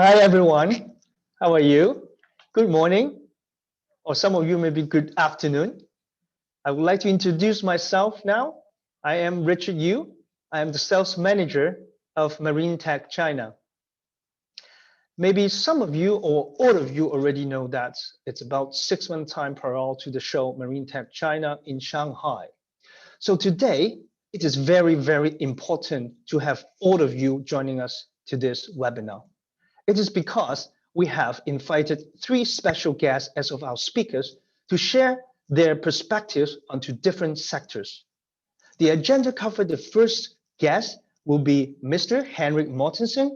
Hi everyone, how are you? Good morning, or some of you maybe good afternoon. I would like to introduce myself now. I am Richard Yu. I am the sales manager of Marintec China. Maybe some of you or all of you already know that it's about 6 months time prior to the show Marintec China in Shanghai. So today, it is very, very important to have all of you joining us to this webinar. It is because we have invited 3 special guests as of our speakers to share their perspectives onto different sectors. The agenda covered the first guest will be Mr. Henrik Mortensen,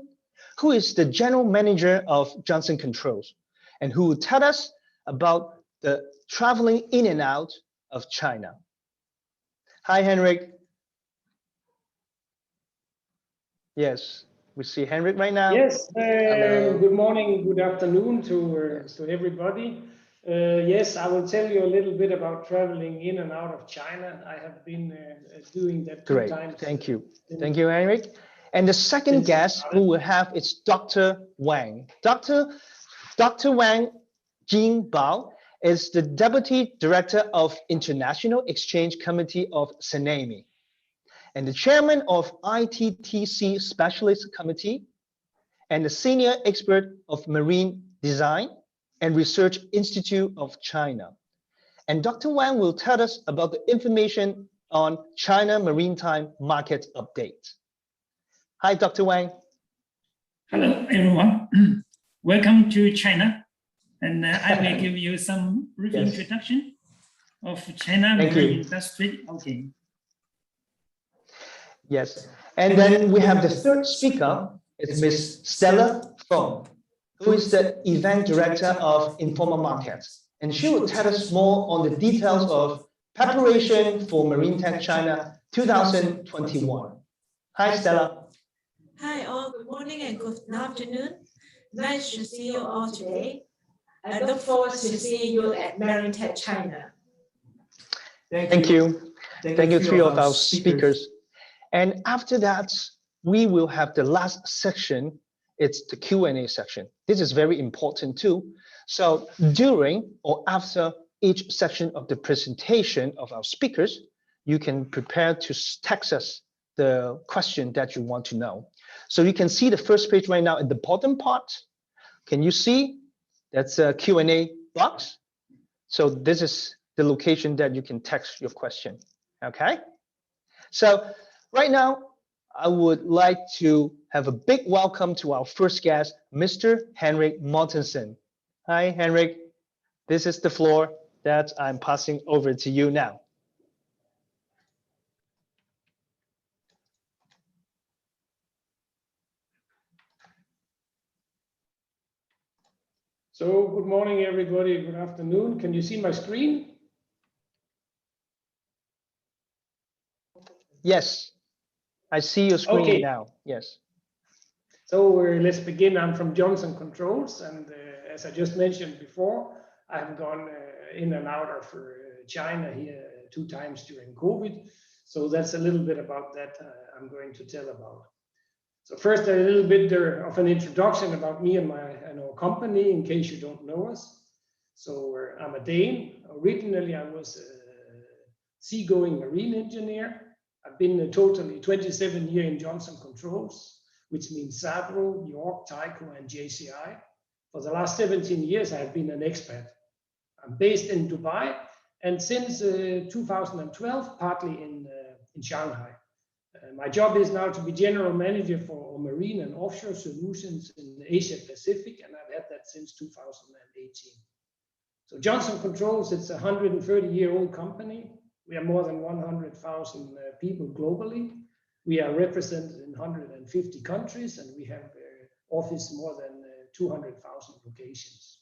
who is the general manager of Johnson Controls, and who will tell us about the traveling in and out of China. Hi, Henrik. Yes, we see Henrik right now. Yes, good morning, good afternoon to everybody. Yes, I will tell you a little bit about traveling in and out of China. I have been doing that 2 times. Thank you. Thank you, Henrik. And the second guest who will have is Dr. Wang. Dr. Wang Jinbao is the Deputy Director of International Exchange Committee of SANAMI and the Chairman of ITTC Specialist Committee and the Senior Expert of Marine Design and Research Institute of China. And Dr. Wang will tell us about the information on China Maritime Market Update. Hi, Dr. Wang. Hello, everyone. Welcome to China. And I will give you some brief introduction of China marine industry. Okay. Yes, and then we have the third speaker. It's Ms. Stella Feng, who is the Event Director of Informal Markets. And she will tell us more on the details of preparation for Marintec China 2021. Hi, Stella. Hi, all. Good morning and good afternoon. Nice to see you all today. I look forward to seeing you at Marintec China. Thank you. Thank you, 3 of our speakers. And after that, we will have the last section. It's the Q&A section. This is very important too. So during or after each section of the presentation of our speakers, you can prepare to text us the question that you want to know. So you can see the first page right now at the bottom part. Can you see? That's a Q&A box. So this is the location that you can text your question. Okay? So right now, I would like to have a big welcome to our first guest, Mr. Henrik Mortensen. Hi, Henrik. This is the floor that I'm passing over to you now. So good morning, everybody. Good afternoon. Can you see my screen? Yes. I see your screen now. Yes. So let's begin. I'm from Johnson Controls, and as I just mentioned before, I have gone in and out of China here 2 times during COVID. So that's a little bit about that I'm going to tell about. So first, a little bit of an introduction about me and our company, in case you don't know us. So I'm a Dane. Originally, I was a seagoing marine engineer. I've been totally 27 years in Johnson Controls, which means Sabro, York, Tyco, and JCI. For the last 17 years, I have been an expat. I'm based in Dubai, and since 2012, partly in Shanghai. My job is now to be general manager for marine and offshore solutions in Asia Pacific, and I've had that since 2018. So Johnson Controls, it's a 130-year-old company. We are more than 100,000 people globally. We are represented in 150 countries, and we have office more than 200,000 locations.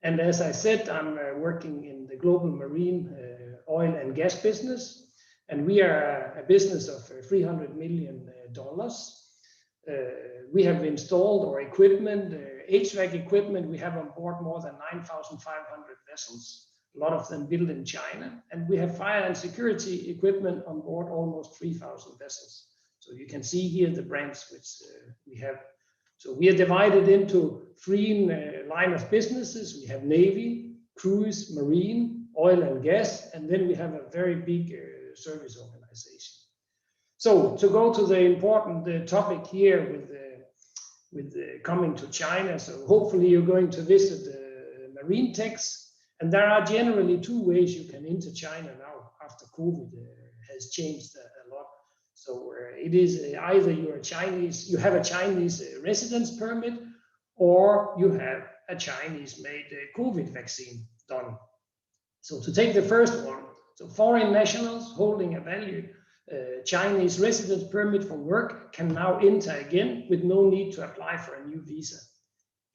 And as I said, I'm working in the global marine oil and gas business, and we are a business of $300 million. We have installed our equipment, HVAC equipment. We have on board more than 9,500 vessels. A lot of them built in China, and we have fire and security equipment on board almost 3,000 vessels. So you can see here the brands which we have So we are divided into 3 line of businesses. We have Navy, cruise, marine, oil and gas, and then we have a very big service organization. So to go to the important topic here with coming to China, so hopefully you're going to visit Marintec, and there are generally 2 ways you can enter China now after COVID has changed a lot. So it is either you have a Chinese residence permit, or you have a Chinese-made COVID vaccine done. So to take the first one, so foreign nationals holding a valid Chinese residence permit for work can now enter again with no need to apply for a new visa.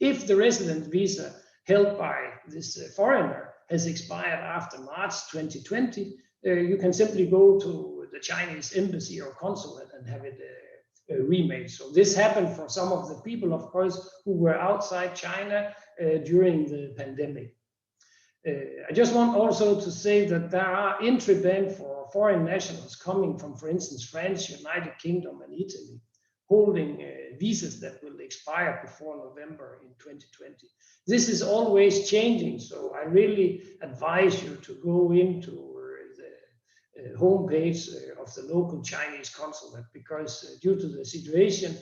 If the resident visa held by this foreigner has expired after March 2020, you can simply go to the Chinese embassy or consulate and have it remade. So this happened for some of the people, of course, who were outside China during the pandemic. I just want also to say that there are entry bans for foreign nationals coming from, for instance, France, United Kingdom, and Italy, holding visas that will expire before November in 2020. This is always changing, so I really advise you to go into the homepage of the local Chinese consulate, because due to the situation,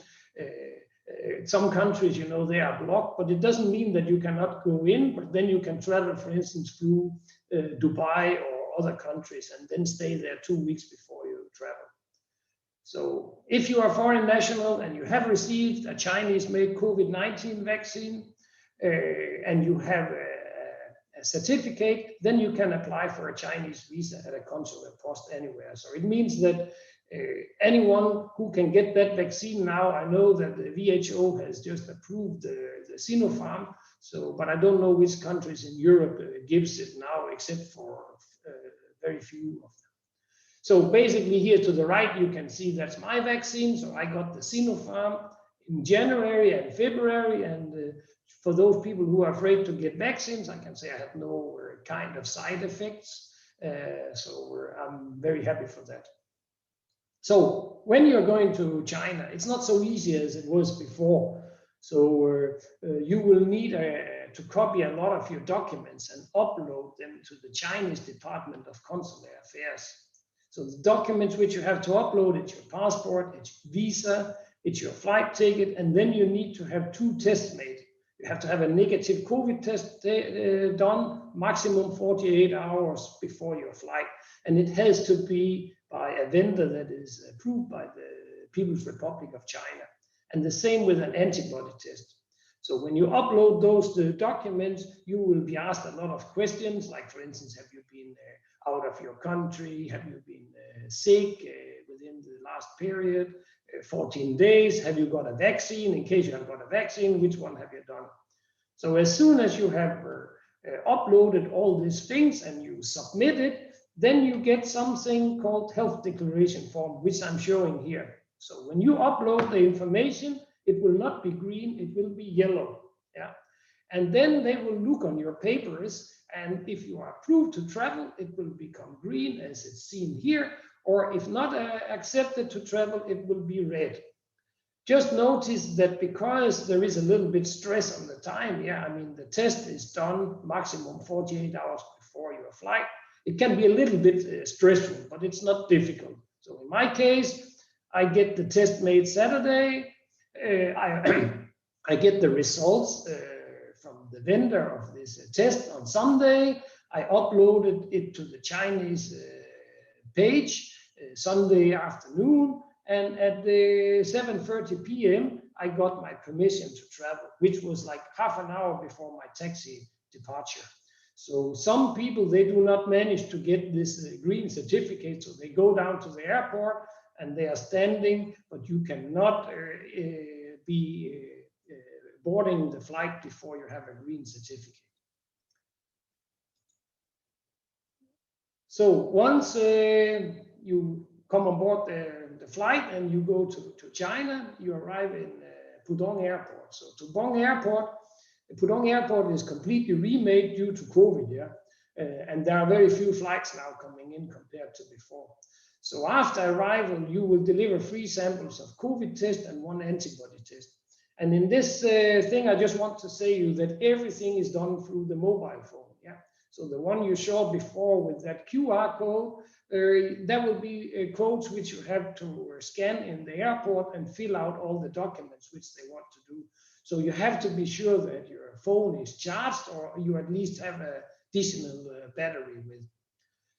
some countries, you know, they are blocked, but it doesn't mean that you cannot go in, but then you can travel, for instance, through Dubai or other countries and then stay there 2 weeks before you travel. So if you are foreign national and you have received a Chinese-made COVID-19 vaccine and you have a certificate, then you can apply for a Chinese visa at a consulate post anywhere. So it means that anyone who can get that vaccine now, I know that the WHO has just approved the Sinopharm, so, but I don't know which countries in Europe gives it now, except for very few of them. So basically here to the right, you can see that's my vaccine. So I got the Sinopharm in January and February. And for those people who are afraid to get vaccines, I can say I have no kind of side effects. So I'm very happy for that. So when you're going to China, it's not so easy as it was before. So you will need to copy a lot of your documents and upload them to the Chinese Department of Consular Affairs. So the documents which you have to upload, it's your passport, it's your visa, it's your flight ticket, and then you need to have 2 tests made. You have to have a negative COVID test done, maximum 48 hours before your flight. And it has to be by a vendor that is approved by the People's Republic of China. And the same with an antibody test. So when you upload those documents, you will be asked a lot of questions, like, for instance, have you been out of your country? Have you been sick within the last period? 14 days? Have you got a vaccine? In case you have got a vaccine, which one have you done? So as soon as you have uploaded all these things and you submit it, then you get something called health declaration form, which I'm showing here. So when you upload the information, it will not be green, it will be yellow. Yeah. And then they will look on your papers, and if you are approved to travel, it will become green as it's seen here, or if not accepted to travel, it will be red. Just notice that because there is a little bit stress on the time, yeah, I mean, the test is done maximum 48 hours before your flight. It can be a little bit stressful, but it's not difficult. So in my case, I get the test made Saturday. I get the results from the vendor of this test on Sunday. I uploaded it to the Chinese page Sunday afternoon. And at the 7:30 p.m., I got my permission to travel, which was like half an hour before my taxi departure. So some people, they do not manage to get this green certificate. So they go down to the airport and they are standing, but you cannot be boarding the flight before you have a green certificate. So once you come on board the flight and you go to China, you arrive in Pudong Airport. So Pudong Airport is completely remade due to COVID, yeah? And there are very few flights now coming in compared to before. So after arrival, you will deliver 3 samples of COVID test and 1 antibody test. And in this thing, I just want to say you that everything is done through the mobile phone. Yeah. So the one you saw before with that QR code, that will be codes which you have to scan in the airport and fill out all the documents which they want to do. So you have to be sure that your phone is charged, or you at least have an additional battery with.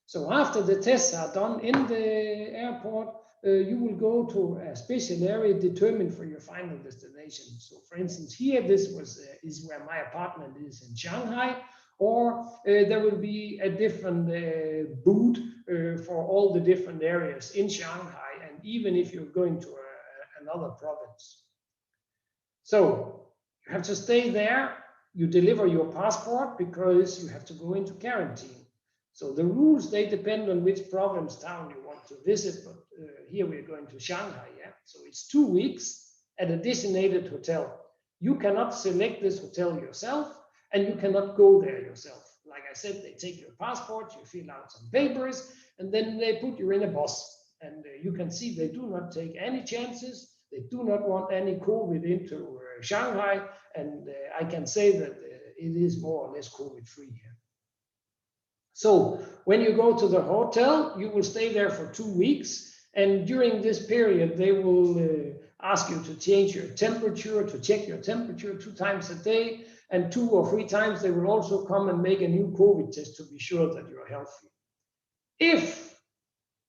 So after the tests are done in the airport, you will go to a special area determined for your final destination. So for instance, here, this is where my apartment is in Shanghai, or there will be a different booth for all the different areas in Shanghai, and even if you're going to another province. So you have to stay there, you deliver your passport because you have to go into quarantine. So the rules, they depend on which province town you want to visit, but here we're going to Shanghai, yeah? So it's 2 weeks at a designated hotel. You cannot select this hotel yourself, and you cannot go there yourself. Like I said, they take your passport, you fill out some papers, and then they put you in a bus. And you can see they do not take any chances. They do not want any COVID into Shanghai, and I can say that it is more or less COVID-free here. So when you go to the hotel, you will stay there for 2 weeks, and during this period, they will ask you to change your temperature, to check your temperature 2 times a day, and 2 or 3 times they will also come and make a new COVID test to be sure that you're healthy. If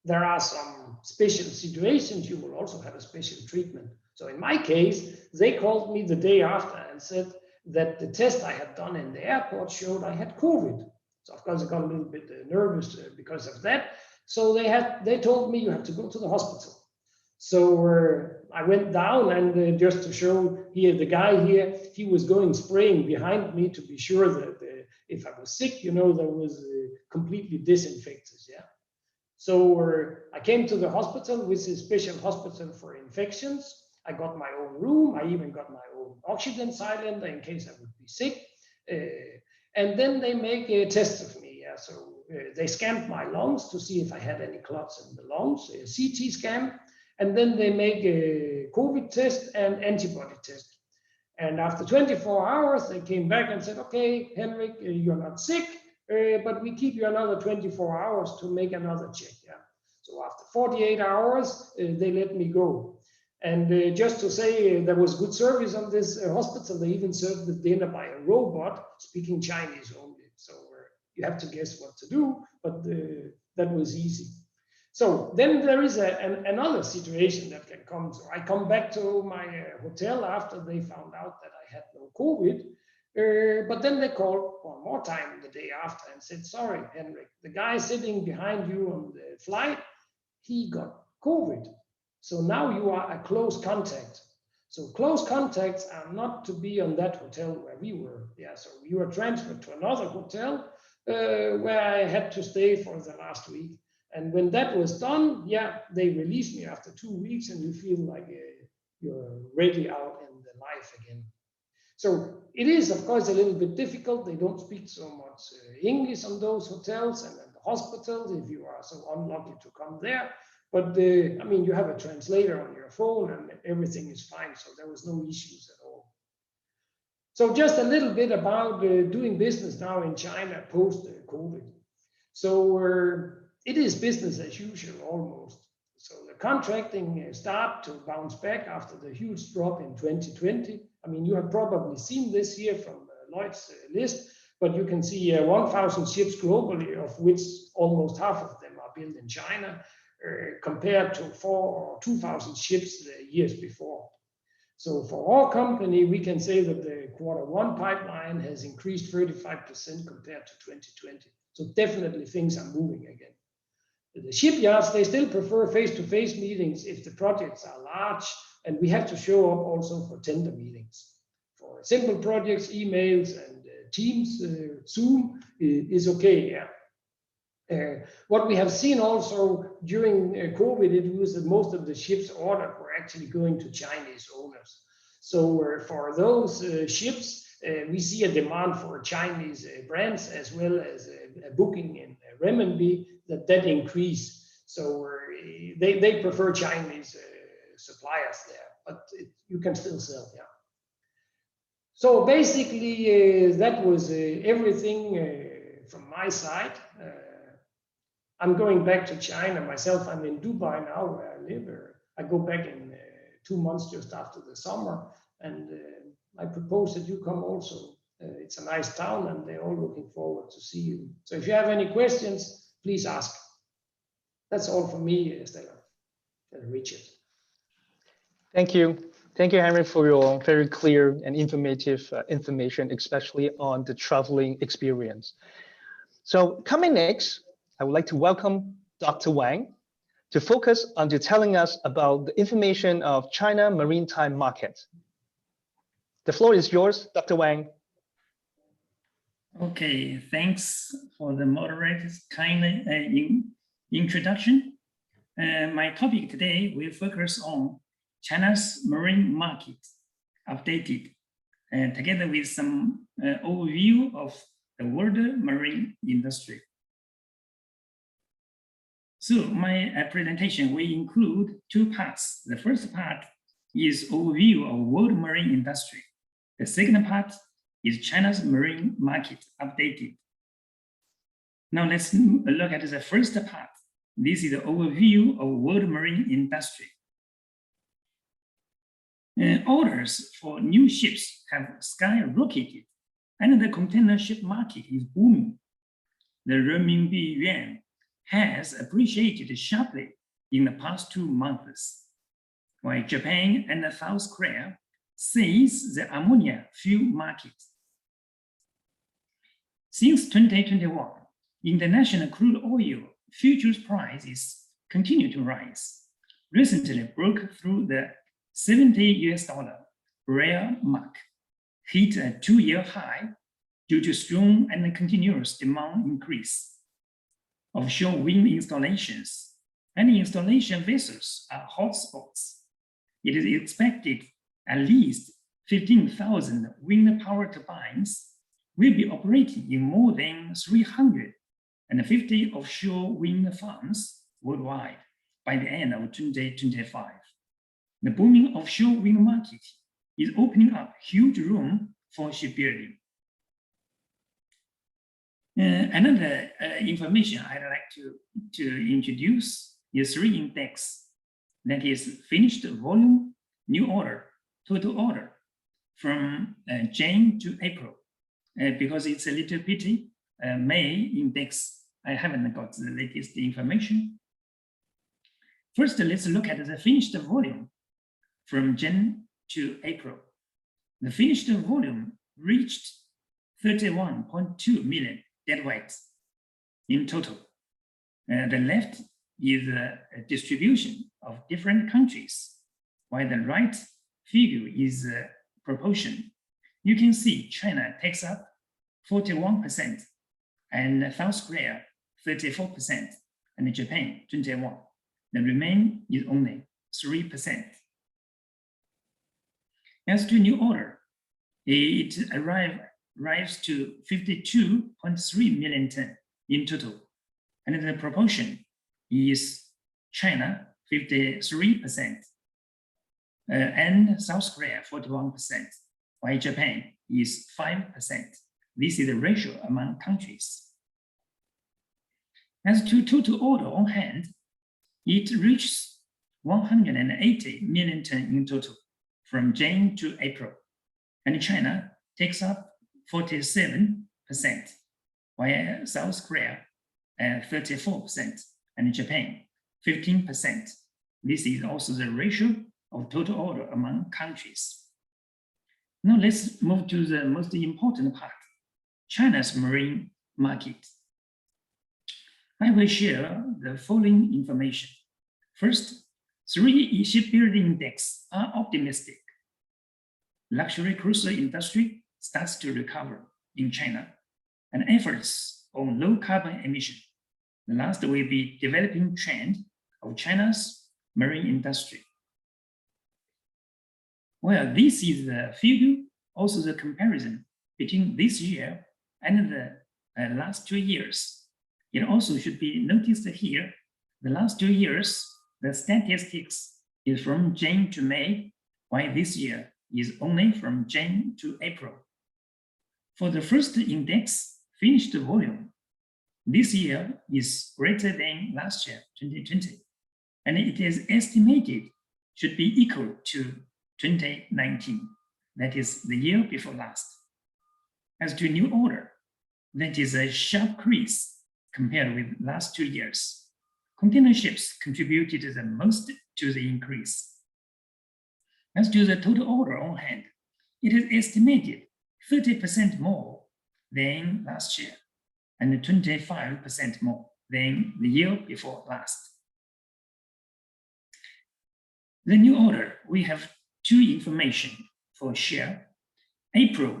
there are some special situations, you will also have a special treatment. So in my case, they called me the day after and said that the test I had done in the airport showed I had COVID. So of course I got a little bit nervous because of that. So they told me you have to go to the hospital. So I went down, and just to show here, the guy here, he was going spraying behind me to be sure that if I was sick, you know, there was completely disinfected. Yeah. So I came to the hospital, which is a special hospital for infections. I got my own room. I even got my own oxygen cylinder in case I would be sick. And then they make a test of me. Yeah. So they scanned my lungs to see if I had any clots in the lungs, a CT scan. And then they make a COVID test and antibody test. And after 24 hours, they came back and said, okay, Henrik, you're not sick, but we keep you another 24 hours to make another check. Yeah. So after 48 hours, they let me go. And just to say, there was good service on this hospital. They even served the dinner by a robot speaking Chinese only. So you have to guess what to do, but that was easy. So then there is another situation that can come. So I come back to my hotel after they found out that I had no COVID. But then they called one more time the day after and said, sorry, Henrik, the guy sitting behind you on the flight, he got COVID. So now you are a close contact. So close contacts are not to be on that hotel where we were. Yeah, so we were transferred to another hotel where I had to stay for the last week. And when that was done, yeah, they released me after 2 weeks, and you feel like you're ready out in the life again. So it is, of course, a little bit difficult. They don't speak so much English on those hotels and in the hospitals if you are so unlucky to come there. But I mean, you have a translator on your phone and everything is fine. So there was no issues at all. So just a little bit about doing business now in China post-COVID. So it is business as usual almost. So the contracting start to bounce back after the huge drop in 2020. I mean, you have probably seen this here from Lloyd's list, but you can see 1,000 ships globally, of which almost half of them are built in China, compared to 4,000 or 2,000 ships the years before. So for our company, we can say that the Q1 pipeline has increased 35% compared to 2020. So definitely things are moving again. The shipyards, they still prefer face-to-face meetings if the projects are large, and we have to show up also for tender meetings. For simple projects, emails and Teams, Zoom is okay, yeah. What we have seen also during COVID, it was that most of the ships ordered were actually going to Chinese owners. So for those ships, we see a demand for Chinese brands as well as a booking in renminbi that increase. So they prefer Chinese suppliers there, but you can still sell, yeah. So basically, that was everything from my side. I'm going back to China myself. I'm in Dubai now, where I live. I go back in 2 months just after the summer, and I propose that you come also. It's a nice town, and they're all looking forward to see you. So if you have any questions, please ask. That's all from me, Stella and Richard. Thank you. Thank you, Henry, for your very clear and informative information, especially on the traveling experience. So coming next, I would like to welcome Dr. Wang to focus on telling us about the information of China maritime market. The floor is yours, Dr. Wang. Okay, thanks for the moderator's kind introduction. My topic today will focus on China's marine market updated, together with some overview of the world marine industry. So my presentation will include 2 parts. The first part is overview of world marine industry. The second part is China's marine market updated. Now let's look at the first part. This is the overview of world marine industry. Orders for new ships have skyrocketed, and the container ship market is booming. The renminbi yuan has appreciated sharply in the past 2 months, while Japan and South Korea seize the ammonia fuel market. Since 2021, international crude oil futures prices continue to rise. Recently broke through the $70 barrel mark, hit a 2-year high due to strong and continuous demand increase. Offshore wind installations and installation vessels are hotspots. It is expected at least 15,000 wind power turbines will be operating in more than 350 offshore wind farms worldwide by the end of 2025. The booming offshore wind market is opening up huge room for shipbuilding. Another information I'd like to introduce is 3 index, that is finished volume, new order, total order from Jan to April. Because it's a little pity, May index, I haven't got the latest information. First, let's look at the finished volume from Jan to April. The finished volume reached 31.2 million deadweight in total. The left is a distribution of different countries, while the right figure is a proportion. You can see China takes up 41%, and South Korea 34%, and Japan 21%. The remaining is only 3%. As to new order, it arrives to 52.3 million tons in total, and the proportion is China 53%, and South Korea 41%, while Japan is 5%. This is the ratio among countries. As to total order on hand, it reaches 180 million tons in total from Jan to April, and China takes up 47%, while South Korea 34%, and Japan 15%. This is also the ratio of total order among countries. Now let's move to the most important part, China's marine market. I will share the following information. First, 3 shipbuilding index are optimistic. Luxury cruiser industry starts to recover in China, and efforts on low carbon emission. The last will be developing trend of China's marine industry. Well, this is the figure, also the comparison between this year and the last 2 years. It also should be noticed here, the last 2 years, the statistics is from Jan to May, while this year is only from January to April. For the first index, finished volume, this year is greater than last year, 2020, and it is estimated should be equal to 2019, that is the year before last. As to new order, that is a sharp increase compared with last 2 years. Container ships contributed the most to the increase. As to the total order on hand, it is estimated 30% more than last year and 25% more than the year before last. The new order, we have 2 information for share. April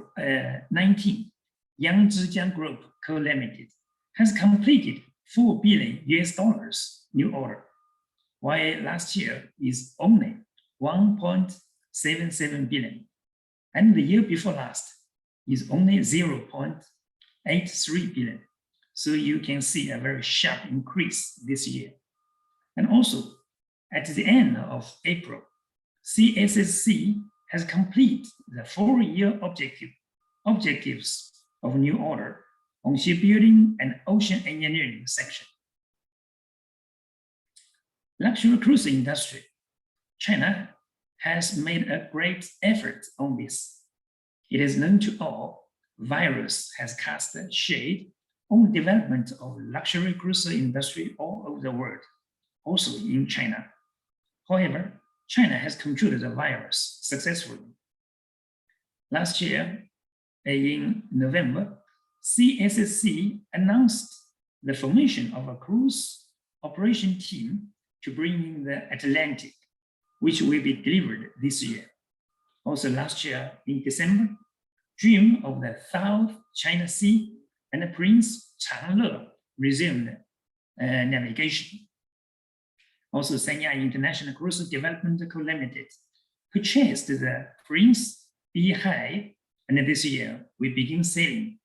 19, Yang Zhejiang Group Co-Limited has completed $4 billion new order, while last year is only 1.77 billion, and the year before last is only 0.83 billion. So you can see a very sharp increase this year. And also, at the end of April, CSSC has completed the 4-year objectives of new order on shipbuilding and ocean engineering section. Luxury cruise industry. China has made a great effort on this. It is known to all, virus has cast a shade on development of luxury cruise industry all over the world, also in China. However, China has controlled the virus successfully. Last year, in November, CSSC announced the formation of a cruise operation team to bring in the Atlantic, which will be delivered this year. Also last year in December, Dream of the South China Sea and the Prince Chang'e resumed navigation. Also Sanya International Cruise Development Co-Limited purchased the Prince Bihai, and this year we begin sailing.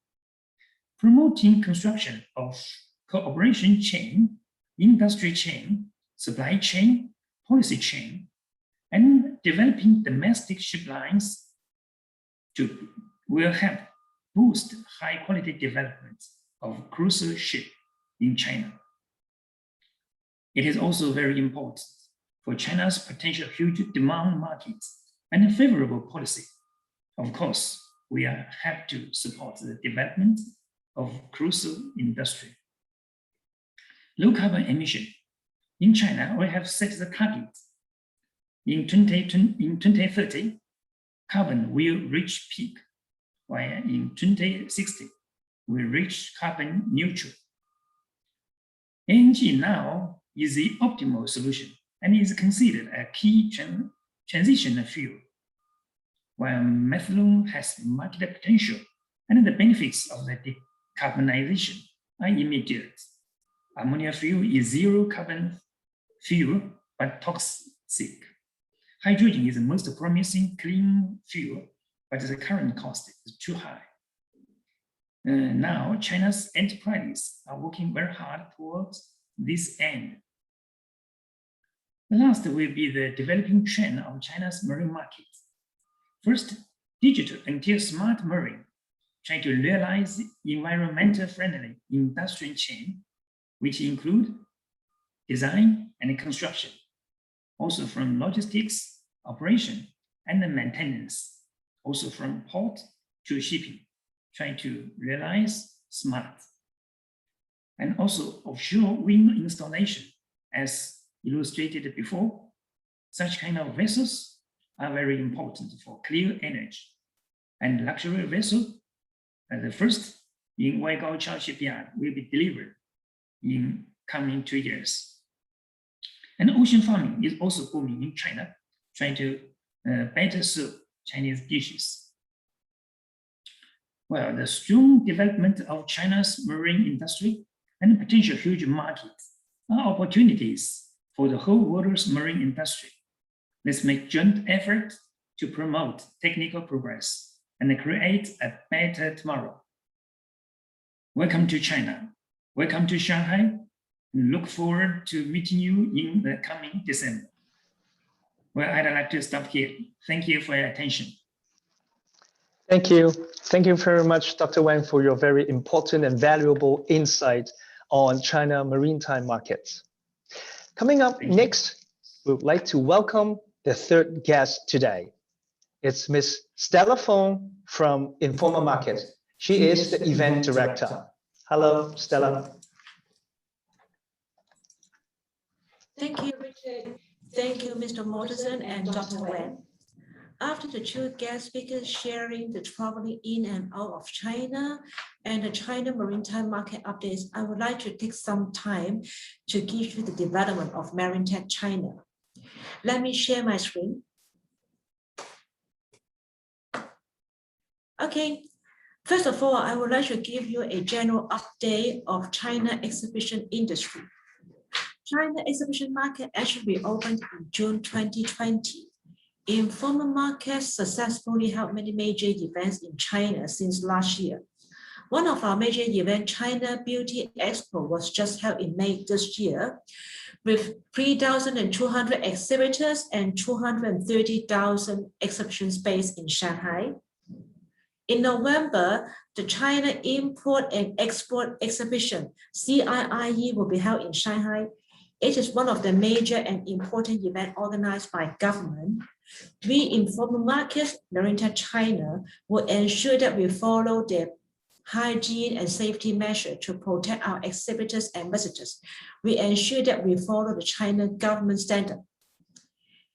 Promoting construction of cooperation chain, industry chain, supply chain, policy chain, and developing domestic ship lines will help boost high quality development of cruise ship in China. It is also very important for China's potential huge demand markets and a favorable policy. Of course, we have to support the development of cruise industry. Low carbon emission. In China, we have set the target. In 2030, carbon will reach peak, while in 2060, we reach carbon neutral. LNG now is the optimal solution and is considered a key transition fuel, while methanol has market potential and the benefits of the decarbonization are immediate. Ammonia fuel is zero carbon fuel, but toxic. Hydrogen is the most promising clean fuel, but the current cost is too high. Now, China's enterprises are working very hard towards this end. The last will be the developing trend of China's marine market. First, digital until smart marine, trying to realize environmental friendly industrial chain, which include design and construction, also from logistics, operation, and maintenance, also from port to shipping, trying to realize smart. And also offshore wind installation, as illustrated before. Such kind of vessels are very important for clean energy. And luxury vessel, the first in Waigaoqiao shipyard will be delivered in coming 2 years. And ocean farming is also booming in China, trying to better serve Chinese dishes. Well, the strong development of China's marine industry and potential huge markets are opportunities for the whole world's marine industry. Let's make joint effort to promote technical progress and create a better tomorrow. Welcome to China. Welcome to Shanghai. And look forward to meeting you in the coming December. Well, I'd like to stop here. Thank you for your attention. Thank you. Thank you very much, Dr. Wang, for your very important and valuable insight on China maritime markets. Coming up next, we would like to welcome the third guest today. It's Ms. Stella Fong from Informa Market. She is the event director. Hello, Stella. Thank you, Richard. Thank you, Mr. Mortensen and Dr. Wang. After the two guest speakers sharing the traveling in and out of China and the China maritime market updates, I would like to take some time to give you the development of Marintec China. Let me share my screen. Okay, first of all, I would like to give you a general update of China exhibition industry. China exhibition market actually reopened in June 2020. Informal markets successfully held many major events in China since last year. One of our major events, China Beauty Expo, was just held in May this year, with 3,200 exhibitors and 230,000 exhibition space in Shanghai. In November, the China Import and Export Exhibition, CIIE, will be held in Shanghai. It is one of the major and important events organized by government. We Informal Markets, Marintec China, will ensure that we follow the hygiene and safety measures to protect our exhibitors and visitors. We ensure that we follow the China government standard.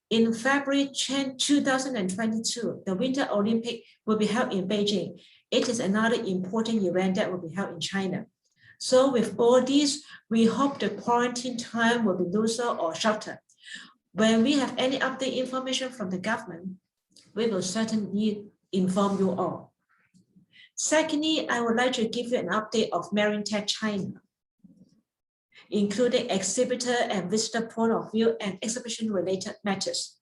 In February 2022, the Winter Olympic will be held in Beijing. It is another important event that will be held in China. So with all these, we hope the quarantine time will be looser or shorter. When we have any update information from the government, we will certainly inform you all. Secondly, I would like to give you an update of Marintec China, including exhibitor and visitor point of view and exhibition-related matters.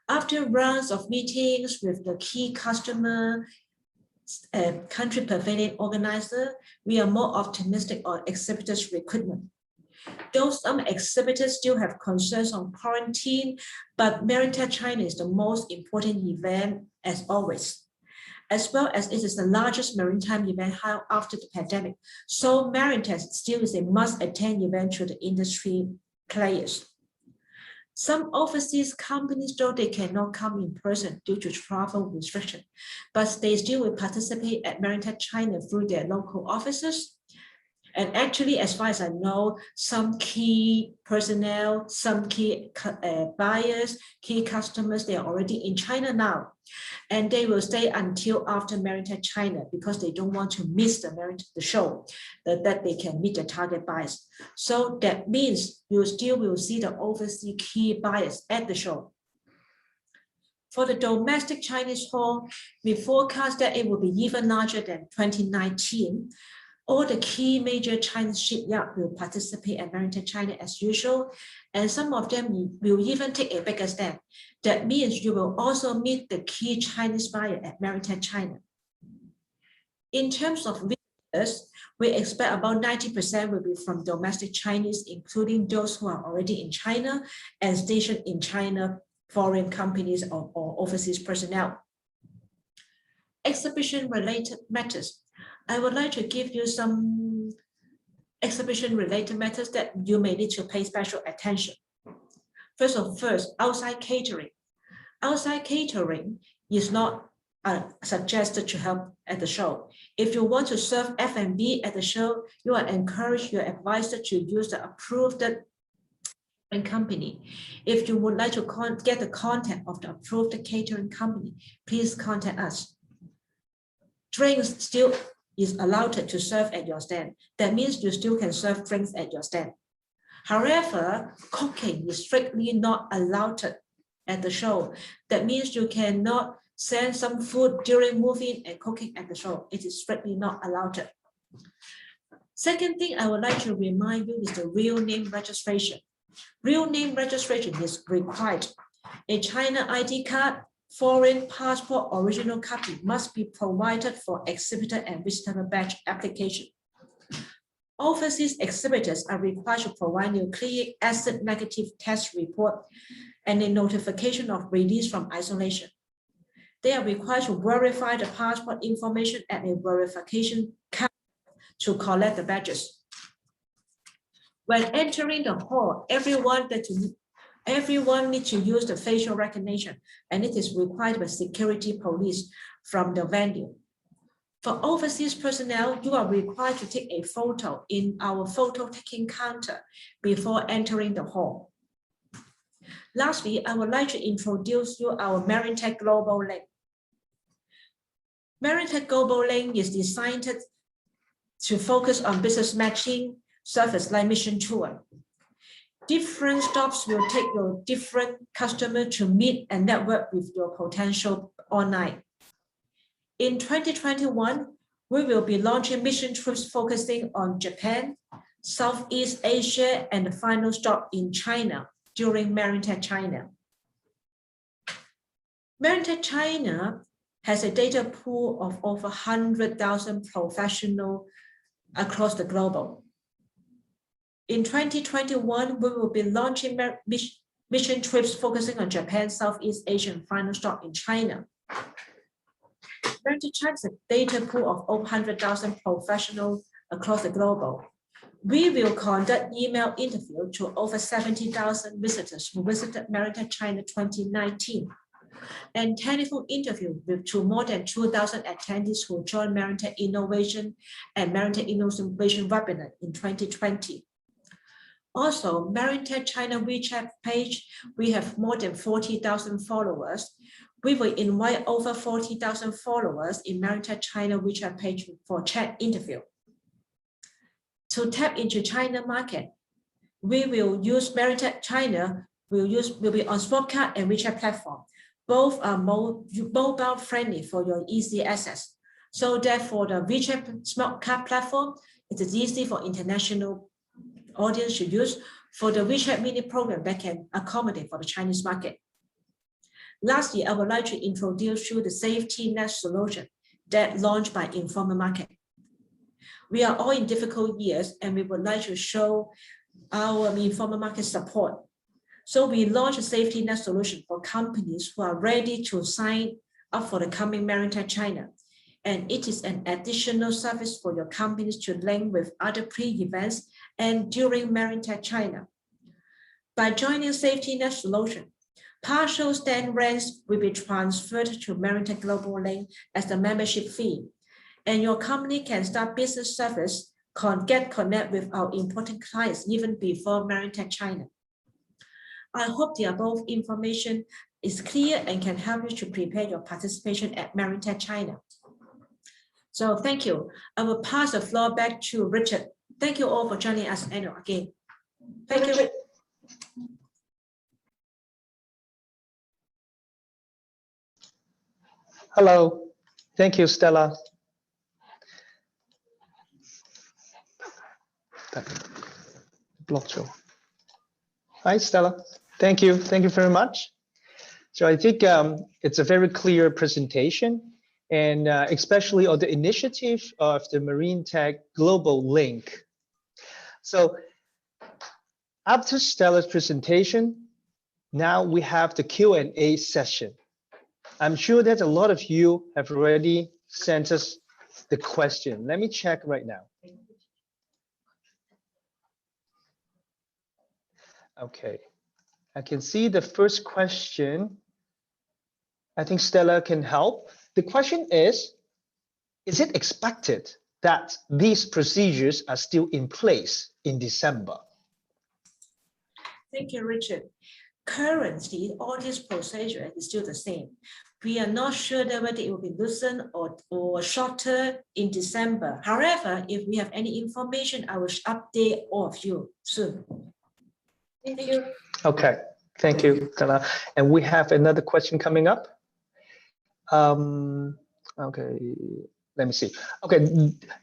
After rounds of meetings with the key customer, country pavilion organizer, we are more optimistic on exhibitors' recruitment. Though some exhibitors still have concerns on quarantine, but Marintec China is the most important event as always, as well as it is the largest maritime event held after the pandemic. So Marintec still is a must-attend event to the industry players. Some overseas companies, though they cannot come in person due to travel restriction, but they still will participate at Marintec China through their local offices. And actually, as far as I know, some key personnel, some key buyers, key customers, they are already in China now. And they will stay until after Marintec China because they don't want to miss the show, that they can meet the target buyers. So that means you still will see the overseas key buyers at the show. For the domestic Chinese hall, we forecast that it will be even larger than 2019. All the key major Chinese shipyards will participate at Marintec China as usual, and some of them will even take a bigger stand. That means you will also meet the key Chinese buyer at Marintec China. In terms of visitors, we expect about 90% will be from domestic Chinese, including those who are already in China and stationed in China, foreign companies or overseas personnel. Exhibition-related matters. I would like to give you some exhibition-related matters that you may need to pay special attention. First, outside catering. Outside catering is not suggested to help at the show. If you want to serve F&B at the show, you are encouraged, you are advised to use the approved company. If you would like to get the contact of the approved catering company, please contact us. Drinks still is allowed to serve at your stand. That means you still can serve drinks at your stand. However, cooking is strictly not allowed at the show. That means you cannot send some food during moving and cooking at the show. It is strictly not allowed. Second thing I would like to remind you is the real name registration. Real name registration is required. A China ID card, foreign passport original copy must be provided for exhibitor and visitor badge application. Overseas exhibitors are required to provide nucleic acid negative test report and a notification of release from isolation. They are required to verify the passport information at a verification counter to collect the badges. When entering the hall, everyone needs to use the facial recognition, and it is required by security police from the venue. For overseas personnel, you are required to take a photo in our photo taking counter before entering the hall. Lastly, I would like to introduce you our Marintec Global Link. Marintec Global Link is designed to focus on business matching service like mission tour. Different stops will take your different customer to meet and network with your potential online. In 2021, we will be launching mission trips focusing on Japan, Southeast Asia, and the final stop in China during Marintec China. Marintec China has a data pool of over 100,000 professionals across the globe. In 2021, we will be launching mission trips focusing on Japan, Southeast Asia, and final stop in China. Marintec China has a data pool of over 100,000 professionals across the globe. We will conduct email interview to over 70,000 visitors who visited Marintec China 2019, and telephone interview to more than 2,000 attendees who joined Marintec Innovation and Marintec Innovation webinar in 2020. Also, Marintec China WeChat page, we have more than 40,000 followers. We will invite over 40,000 followers in Marintec China WeChat page for chat interview. To tap into China market, we will use Marintec China, will be on Spotcard and WeChat platform. Both are mobile friendly for your easy access. So that for the WeChat Spotcard platform, it is easy for international audience to use. For the WeChat mini program that can accommodate for the Chinese market. Lastly, I would like to introduce you the safety net solution that launched by Informal Market. We are all in difficult years and we would like to show our Informal Market support. So we launched a safety net solution for companies who are ready to sign up for the coming Maritime China. And it is an additional service for your companies to link with other pre-events and during Maritime China. By joining Safety Net Solution, partial stand rents will be transferred to Marintec Global Link as the membership fee, and your company can start business service, connect with our important clients even before Marintec China. I hope the above information is clear and can help you to prepare your participation at Marintec China. So thank you. I will pass the floor back to Richard. Thank you all for joining us again. Thank you. Hello. Thank you, Stella. Hi, Stella. Thank you. Thank you very much. So I think it's a very clear presentation, and especially on the initiative of the Marintec Global Link. So after Stella's presentation, now we have the Q&A session. I'm sure that a lot of you have already sent us the question. Let me check right now. Okay, I can see the first question. I think Stella can help. The question is it expected that these procedures are still in place in December? Thank you, Richard. Currently, all these procedures is still the same. We are not sure that whether it will be loosened or shorter in December. However, if we have any information, I will update all of you soon. Thank you. Okay, thank you, Stella. And we have another question coming up. Okay, let me see. Okay,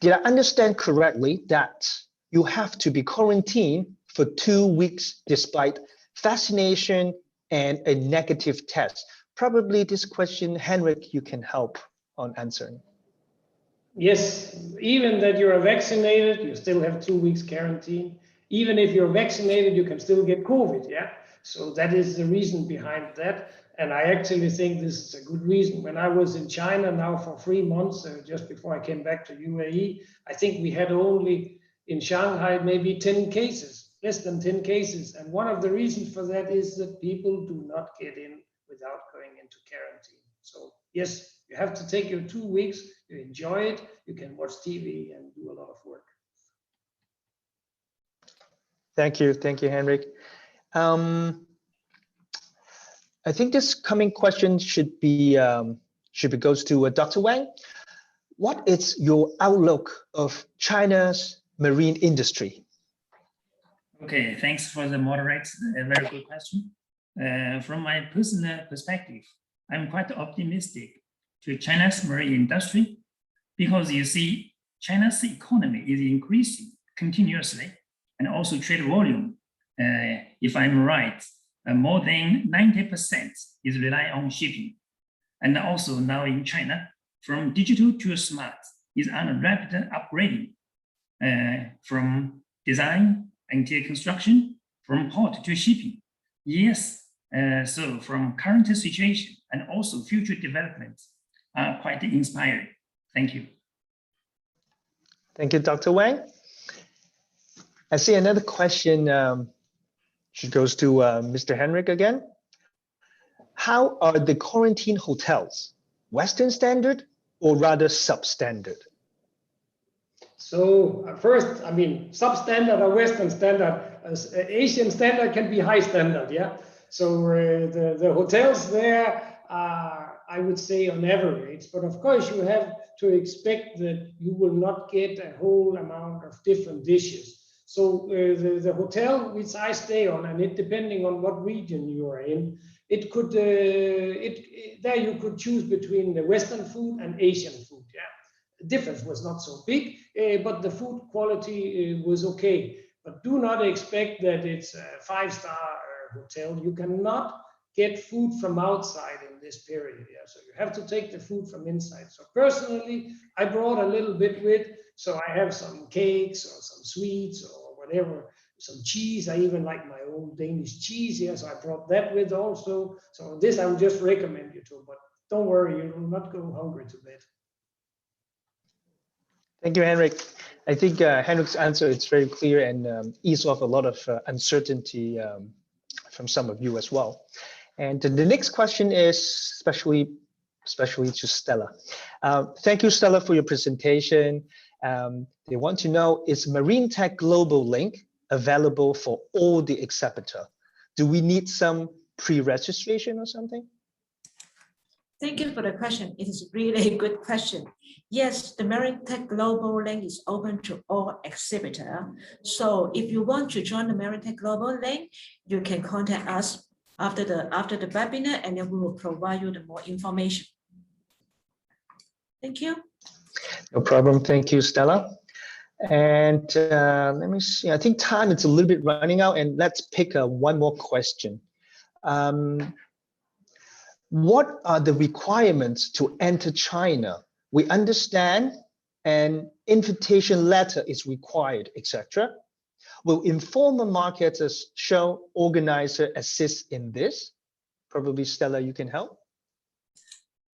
did I understand correctly that you have to be quarantined for 2 weeks despite vaccination and a negative test? Probably this question, Henrik, you can help on answering. Yes, even that you're vaccinated, you still have 2 weeks quarantine. Even if you're vaccinated, you can still get COVID, yeah? So that is the reason behind that. And I actually think this is a good reason. When I was in China now for 3 months, just before I came back to UAE, I think we had only in Shanghai maybe 10 cases, less than 10 cases. And one of the reasons for that is that people do not get in without going into quarantine. So yes, you have to take your 2 weeks, you enjoy it, you can watch TV and do a lot of work. Thank you, Henrik. I think this coming question should be goes to Dr. Wang. What is your outlook of China's marine industry? Okay, thanks for the moderate. A very good question. From my personal perspective, I'm quite optimistic to China's marine industry because you see, China's economy is increasing continuously, and also trade volume, if I'm right, more than 90% is relying on shipping. And also now in China, from digital to smart is on a rapid upgrading, from design until construction, from port to shipping. Yes, so from current situation and also future developments are quite inspiring. Thank you. Thank you, Dr. Wang. I see another question. She goes to Mr. Henrik again. How are the quarantine hotels? Western standard or rather substandard? So first, I mean, substandard or Western standard, Asian standard can be high standard, yeah? So the hotels there are, I would say, on average, but of course you have to expect that you will not get a whole amount of different dishes. So the hotel which I stay on, and it depending on what region you are in, it could there you could choose between the Western food and Asian food. Yeah, the difference was not so big, but the food quality was okay. But do not expect that it's a 5-star hotel. You cannot get food from outside in this period. Yeah, so you have to take the food from inside. So personally, I brought a little bit with. So I have some cakes or some sweets or whatever, some cheese. I even like my own Danish cheese. Yes, I brought that with also. So this I would just recommend you to, but don't worry, you will not go hungry to bed. Thank you, Henrik. I think Henrik's answer is very clear and ease off a lot of uncertainty from some of you as well. And the next question is especially to Stella. Thank you, Stella, for your presentation. They want to know, is Marintec Global Link available for all the exhibitor? Do we need some pre-registration or something? Thank you for the question. It is really a good question. Yes, the Marintec Global Link is open to all exhibitors. So if you want to join the Marintec Global Link, you can contact us after the webinar, and then we will provide you the more information. Thank you. No problem. Thank you, Stella. And let me see. I think time is a little bit running out, and let's pick one more question. What are the requirements to enter China? We understand an invitation letter is required, etc. Will informal marketers, show organizer assist in this? Probably Stella, you can help.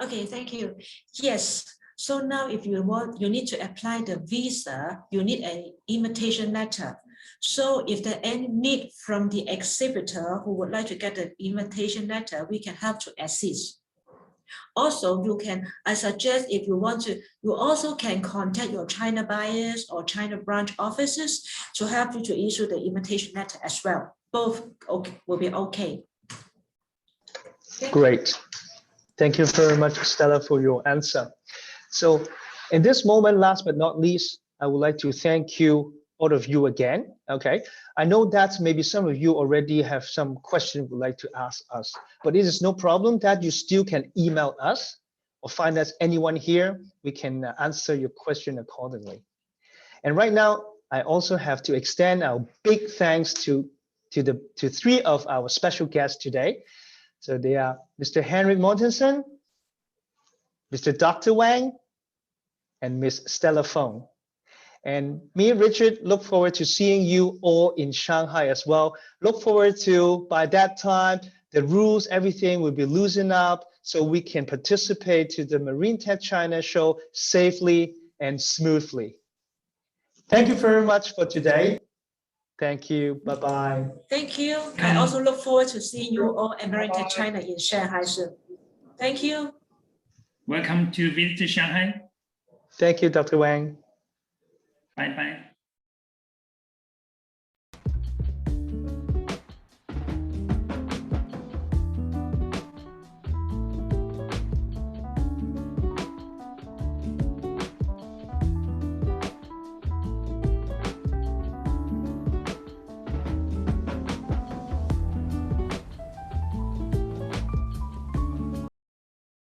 Okay, thank you. Yes. So now if you want, you need to apply the visa, you need an invitation letter. So if there any need from the exhibitor who would like to get the invitation letter, we can help to assist. Also, I suggest if you want to, you also can contact your China buyers or China branch offices to help you to issue the invitation letter as well. Both will be okay. Great. Thank you very much, Stella, for your answer. So in this moment, last but not least, I would like to thank you, all of you again. Okay, I know that maybe some of you already have some questions would like to ask us, but it is no problem that you still can email us or find us anyone here. We can answer your question accordingly. And right now, I also have to extend our big thanks to 3 of our special guests today. So they are Mr. Henrik Mortensen, Mr. Dr. Wang, and Miss Stella Feng. And me and Richard look forward to seeing you all in Shanghai as well. Look forward to, by that time, the rules, everything will be loosened up so we can participate to the Marintec China show safely and smoothly. Thank you very much for today. Thank you. Bye-bye. Thank you. I also look forward to seeing you all at Maritime China in Shanghai soon. Thank you. Welcome to visit Shanghai. Thank you, Dr. Wang. Bye-bye.